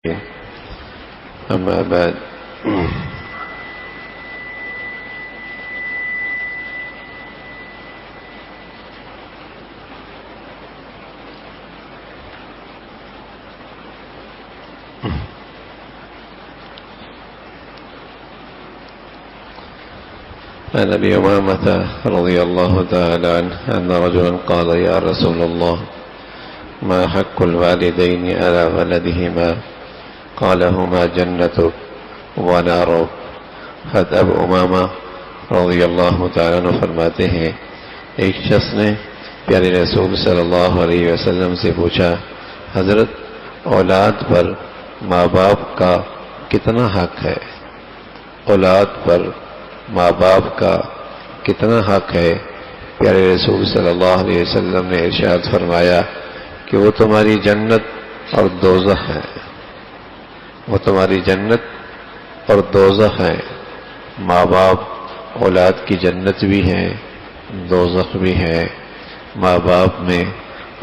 أما بعد عن أبي أمامة رضي الله تعالى عنه أن رجلا قال يا رسول الله ما حق الوالدين على ولدهما قال هما جنتك ونارك. حضرت ابو امامہ رضی اللہ تعالیٰ عنہ فرماتے ہیں ایک شخص نے پیارے رسول صلی اللہ علیہ وسلم سے پوچھا حضرت اولاد پر ماں باپ کا کتنا حق ہے؟ اولاد پر ماں باپ کا کتنا حق ہے؟ پیارے رسول صلی اللہ علیہ وسلم نے ارشاد فرمایا کہ وہ تمہاری جنت اور دوزخ ہے. وہ تمہاری جنت اور دوزخ ہے. ماں باپ اولاد کی جنت بھی ہے، دوزخ بھی ہے. ماں باپ نے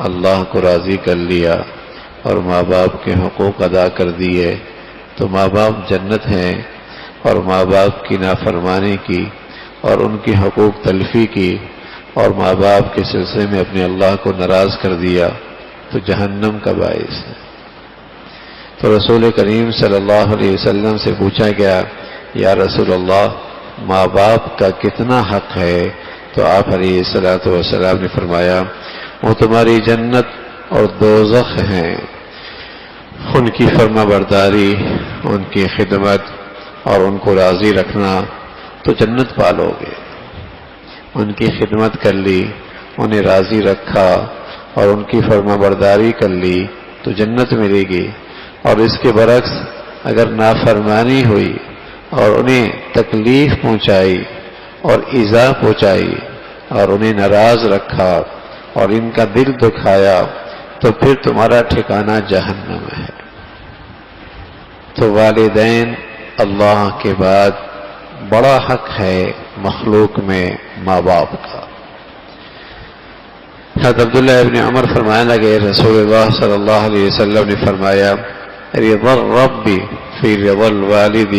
اللہ کو راضی کر لیا اور ماں باپ کے حقوق ادا کر دیے تو ماں باپ جنت ہیں، اور ماں باپ کی نافرمانی کی اور ان کی حقوق تلفی کی اور ماں باپ کے سلسلے میں اپنے اللہ کو ناراض کر دیا تو جہنم کا باعث ہے. تو رسول کریم صلی اللہ علیہ وسلم سے پوچھا گیا یا رسول اللہ ماں باپ کا کتنا حق ہے؟ تو آپ علیہ الصلوۃ والسلام نے فرمایا وہ تمہاری جنت اور دوزخ ہیں. ان کی فرما برداری، ان کی خدمت اور ان کو راضی رکھنا تو جنت پالو گے. ان کی خدمت کر لی، انہیں راضی رکھا اور ان کی فرما برداری کر لی تو جنت ملے گی. اور اس کے برعکس اگر نافرمانی ہوئی اور انہیں تکلیف پہنچائی اور ایذا پہنچائی اور انہیں ناراض رکھا اور ان کا دل دکھایا تو پھر تمہارا ٹھکانہ جہنم ہے. تو والدین اللہ کے بعد بڑا حق ہے مخلوق میں ماں باپ کا. حضرت عبداللہ ابن عمر فرمانے لگے رسول اللہ صلی اللہ علیہ وسلم نے فرمایا رضا الرب فی رضا الوالد.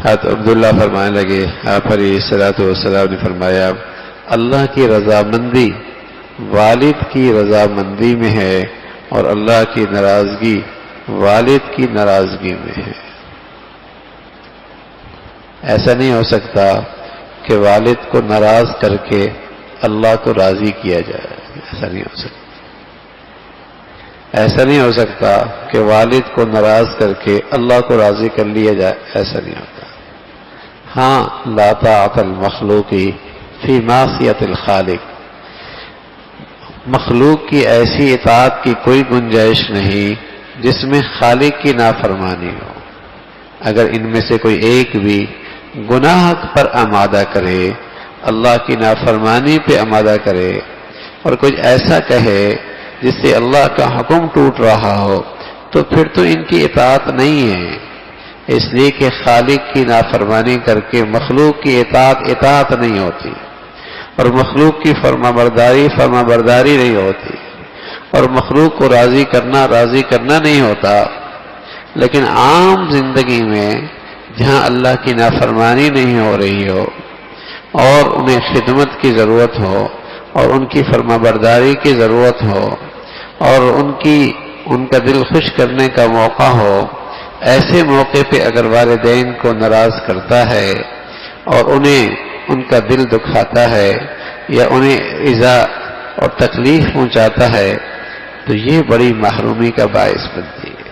حضرت عبداللہ فرمانے لگے آپ علیہ الصلوۃ والسلام نے فرمایا اللہ کی رضامندی والد کی رضامندی میں ہے اور اللہ کی ناراضگی والد کی ناراضگی میں ہے. ایسا نہیں ہو سکتا کہ والد کو ناراض کر کے اللہ کو راضی کیا جائے. ایسا نہیں ہو سکتا. ایسا نہیں ہو سکتا کہ والد کو ناراض کر کے اللہ کو راضی کر لیا جائے. ایسا نہیں ہوتا. ہاں لا طاعت المخلوق فی معصیت الخالق. مخلوق کی ایسی اطاعت کی کوئی گنجائش نہیں جس میں خالق کی نافرمانی ہو. اگر ان میں سے کوئی ایک بھی گناہ پر آمادہ کرے، اللہ کی نافرمانی پہ آمادہ کرے اور کچھ ایسا کہے جس سے اللہ کا حکم ٹوٹ رہا ہو تو پھر تو ان کی اطاعت نہیں ہے. اس لیے کہ خالق کی نافرمانی کر کے مخلوق کی اطاعت نہیں ہوتی اور مخلوق کی فرما برداری نہیں ہوتی اور مخلوق کو راضی کرنا نہیں ہوتا. لیکن عام زندگی میں جہاں اللہ کی نافرمانی نہیں ہو رہی ہو اور انہیں خدمت کی ضرورت ہو اور ان کی فرما برداری کی ضرورت ہو اور ان کا دل خوش کرنے کا موقع ہو، ایسے موقع پہ اگر والدین کو ناراض کرتا ہے اور انہیں ان کا دل دکھاتا ہے یا انہیں ایذا اور تکلیف پہنچاتا ہے تو یہ بڑی محرومی کا باعث بنتی ہے.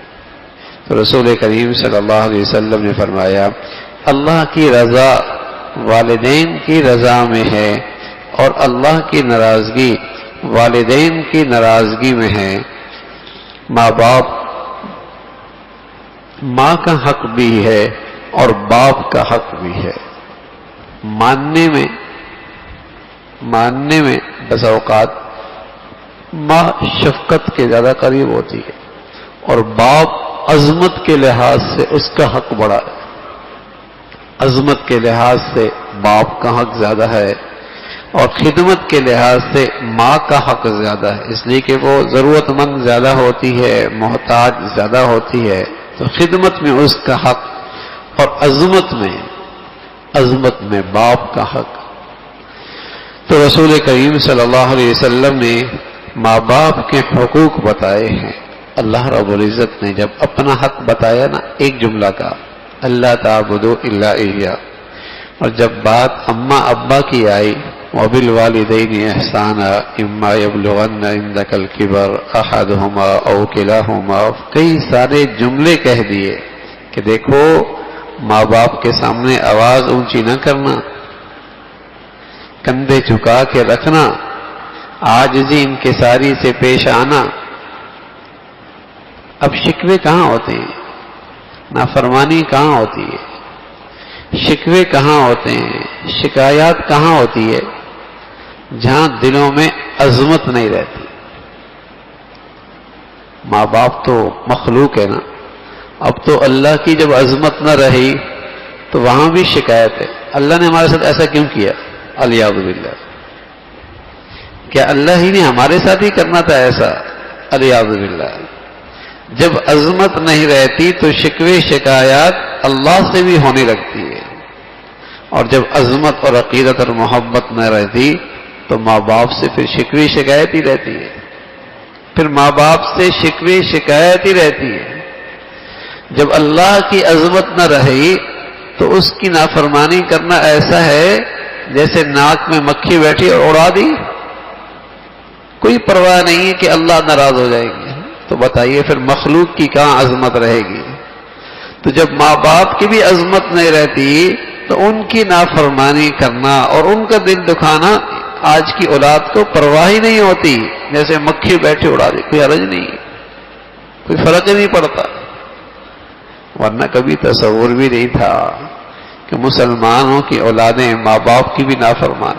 تو رسول کریم صلی اللہ علیہ وسلم نے فرمایا اللہ کی رضا والدین کی رضا میں ہے اور اللہ کی ناراضگی والدین کی ناراضگی میں ہے. ماں باپ، ماں کا حق بھی ہے اور باپ کا حق بھی ہے. ماننے میں بس اوقات ماں شفقت کے زیادہ قریب ہوتی ہے اور باپ عظمت کے لحاظ سے اس کا حق بڑا ہے. عظمت کے لحاظ سے باپ کا حق زیادہ ہے اور خدمت کے لحاظ سے ماں کا حق زیادہ ہے، اس لیے کہ وہ ضرورت مند زیادہ ہوتی ہے، محتاج زیادہ ہوتی ہے، تو خدمت میں اس کا حق، اور عظمت میں باپ کا حق۔ تو رسول کریم صلی اللہ علیہ وسلم نے ماں باپ کے حقوق بتائے ہیں۔ اللہ رب العزت نے جب اپنا حق بتایا نا ایک جملہ کا، اللہ تعبدوا الا ایاہ، اور جب بات اماں ابا کی آئی، وبالوالدین احسانا اما یبلغن عندک الکبر احدہما او کلاہما، کئی سارے جملے کہہ دیے کہ دیکھو ماں باپ کے سامنے آواز اونچی نہ کرنا، کندھے جھکا کے رکھنا، عاجزی انکساری سے پیش آنا۔ اب شکوے کہاں ہوتے ہیں؟ نافرمانی کہاں ہوتی ہے؟ شکوے کہاں ہوتے ہیں؟ شکایات کہاں ہوتی ہے؟ جہاں دلوں میں عظمت نہیں رہتی۔ ماں باپ تو مخلوق ہے نا، اب تو اللہ کی جب عظمت نہ رہی تو وہاں بھی شکایت ہے، اللہ نے ہمارے ساتھ ایسا کیوں کیا؟ الیاذ باللہ، کیا اللہ ہی نے ہمارے ساتھ ہی کرنا تھا ایسا؟ الیاذ باللہ۔ جب عظمت نہیں رہتی تو شکوے شکایات اللہ سے بھی ہونے لگتی ہے، اور جب عظمت اور عقیدت اور محبت نہ رہتی تو ماں باپ سے پھر شکوے شکایت ہی رہتی ہے، پھر ماں باپ سے شکوے شکایت ہی رہتی ہے۔ جب اللہ کی عظمت نہ رہی تو اس کی نافرمانی کرنا ایسا ہے جیسے ناک میں مکھی بیٹھی اور اڑا دی، کوئی پرواہ نہیں ہے کہ اللہ ناراض ہو جائیں گے، تو بتائیے پھر مخلوق کی کہاں عظمت رہے گی؟ تو جب ماں باپ کی بھی عظمت نہیں رہتی تو ان کی نافرمانی کرنا اور ان کا دل دکھانا آج کی اولاد کو پرواہ ہی نہیں ہوتی، جیسے مکھی بیٹھی اڑا دی، کوئی حرج نہیں، کوئی فرق ہی نہیں پڑتا۔ ورنہ کبھی تصور بھی نہیں تھا کہ مسلمانوں کی اولادیں ماں باپ کی بھی نافرمان۔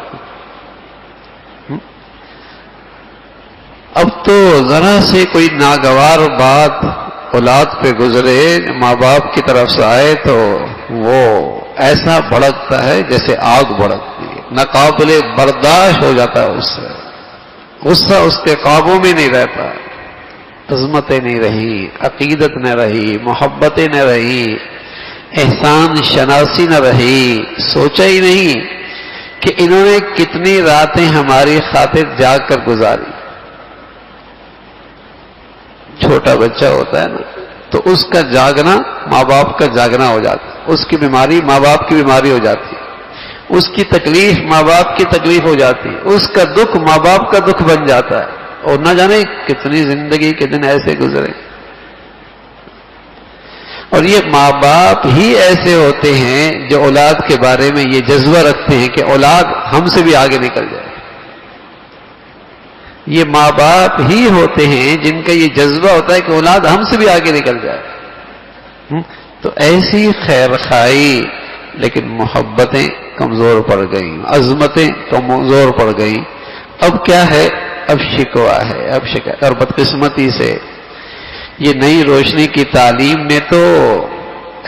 اب تو ذرا سے کوئی ناگوار بات اولاد پہ گزرے، ماں باپ کی طرف سے آئے تو وہ ایسا بھڑکتا ہے جیسے آگ بھڑکتی ہے، ناقابل برداشت ہو جاتا ہے اس سے، غصہ اس کے قابو میں نہیں رہتا، عظمتیں نہیں رہی، عقیدت نہ رہی، محبتیں نہ رہی، احسان شناسی نہ رہی، سوچا ہی نہیں کہ انہوں نے کتنی راتیں ہماری خاطر جاگ کر گزاری۔ چھوٹا بچہ ہوتا ہے نا تو اس کا جاگنا ماں باپ کا جاگنا ہو جاتا ہے، اس کی بیماری ماں باپ کی بیماری ہو جاتی ہے، اس کی تکلیف ماں باپ کی تکلیف ہو جاتی ہے، اس کا دکھ ماں باپ کا دکھ بن جاتا ہے، اور نہ جانے کتنی زندگی کے دن ایسے گزرے۔ اور یہ ماں باپ ہی ایسے ہوتے ہیں جو اولاد کے بارے میں یہ جذبہ رکھتے ہیں کہ اولاد ہم سے بھی آگے نکل جائے۔ یہ ماں باپ ہی ہوتے ہیں جن کا یہ جذبہ ہوتا ہے کہ اولاد ہم سے بھی آگے نکل جائے۔ تو ایسی خیر خواہی، لیکن محبتیں کمزور پڑ گئیں، عظمتیں کمزور پڑ گئیں۔ اب کیا ہے؟ اب شکوہ ہے، اب شکایت۔ اور بدقسمتی سے یہ نئی روشنی کی تعلیم نے تو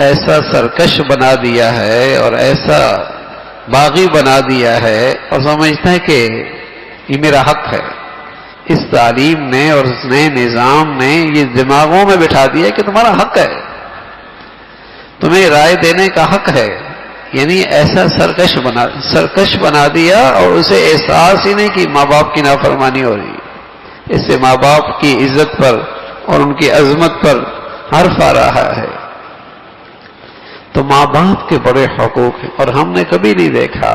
ایسا سرکش بنا دیا ہے اور ایسا باغی بنا دیا ہے، اور سمجھتا ہے کہ یہ میرا حق ہے۔ اس تعلیم نے اور اس نئے نظام نے یہ دماغوں میں بٹھا دیا کہ تمہارا حق ہے، تمہیں رائے دینے کا حق ہے، یعنی ایسا سرکش بنا دیا، اور اسے احساس ہی نہیں کہ ماں باپ کی نافرمانی ہو رہی ہے۔ اس سے ماں باپ کی عزت پر اور ان کی عظمت پر حرف آ رہا ہے۔ تو ماں باپ کے بڑے حقوق ہیں، اور ہم نے کبھی نہیں دیکھا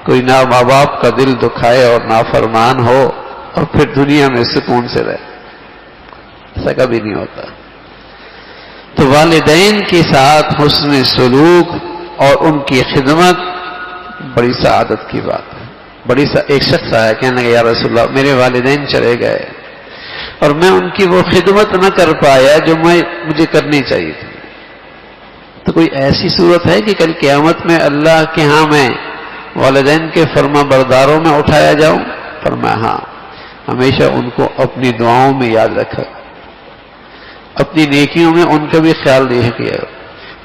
کوئی نہ ماں باپ کا دل دکھائے اور نافرمان ہو اور پھر دنیا میں سکون سے رہے، ایسا کبھی نہیں ہوتا۔ تو والدین کے ساتھ حسن سلوک اور ان کی خدمت بڑی سعادت کی بات ہے۔ ایک شخص آیا کہنے لگا یا رسول اللہ میرے والدین چلے گئے اور میں ان کی وہ خدمت نہ کر پایا جو مجھے کرنی چاہیے تھی، تو کوئی ایسی صورت ہے کہ کل قیامت میں اللہ کے ہاں میں والدین کے فرما برداروں میں اٹھایا جاؤں؟ فرمایا ہاں، ہمیشہ ان کو اپنی دعاؤں میں یاد رکھا، اپنی نیکیوں میں ان کا بھی خیال نہیں کیا،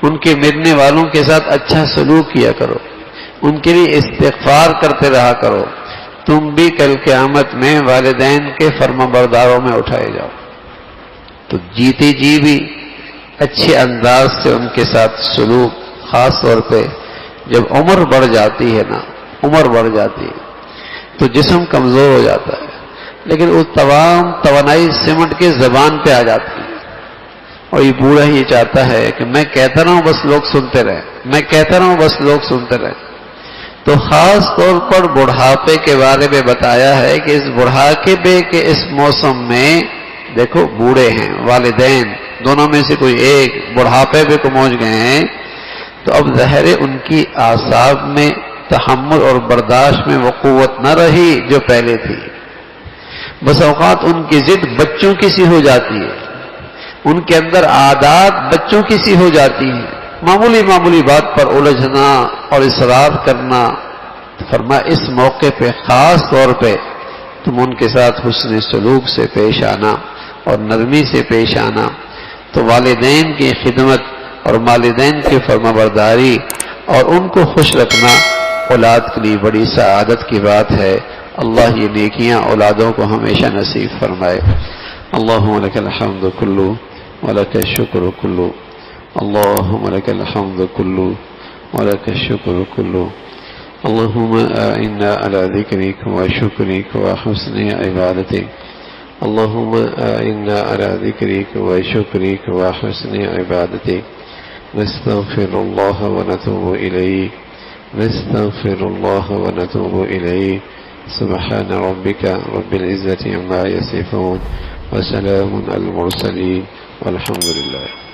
ان کے مرنے والوں کے ساتھ اچھا سلوک کیا کرو، ان کے لیے استغفار کرتے رہا کرو، تم بھی کل قیامت میں والدین کے فرمانبرداروں میں اٹھائے جاؤ. تو جیتے جی بھی اچھے انداز سے ان کے ساتھ سلوک، خاص طور پہ جب عمر بڑھ جاتی ہے نا، عمر بڑھ جاتی ہے تو جسم کمزور ہو جاتا ہے، لیکن وہ تمام توانائی سمٹ کے زبان پہ آ جاتی ہے. اور یہ بوڑھا یہ چاہتا ہے کہ میں کہتا رہا ہوں بس لوگ سنتے رہیں، میں کہتا رہا ہوں بس لوگ سنتے رہیں. تو خاص طور پر بڑھاپے کے بارے میں بتایا ہے کہ اس بڑھاپے کے اس موسم میں دیکھو بوڑھے ہیں، والدین دونوں میں سے کوئی ایک بڑھاپے پہ پہنچ گئے ہیں، تو اب ظاہر ان کی اعصاب میں تحمل اور برداشت میں وہ قوت نہ رہی جو پہلے تھی. بس اوقات ان کی ضد بچوں کی سی ہو جاتی ہے، ان کے اندر عادات بچوں کی سی ہو جاتی ہیں، معمولی بات پر الجھنا اور اصرار کرنا. فرمایا اس موقع پہ خاص طور پہ تم ان کے ساتھ حسن سلوک سے پیش آنا اور نرمی سے پیش آنا. تو والدین کی خدمت اور والدین کی فرمانبرداری اور ان کو خوش رکھنا اولاد کے لیے بڑی سعادت کی بات ہے. اللہ یہ نیکیاں اولادوں کو ہمیشہ نصیب فرمائے. اللہم لک الحمد کلو ولک الشکر کلو، اللہم لک الحمد کلو ولک الشکر کلو، اللہم اعنا علی ذکرک وشکرک وحسن عبادتک، اللہم اعنا علی ذکرک وشکرک وحسن عبادتک. نستغفر اللہ ونتوب الیک، نستغفر اللہ ونتوب الیک. سبحان ربک رب العزة عما یصفون وسلام علی المرسلین والحمد للہ.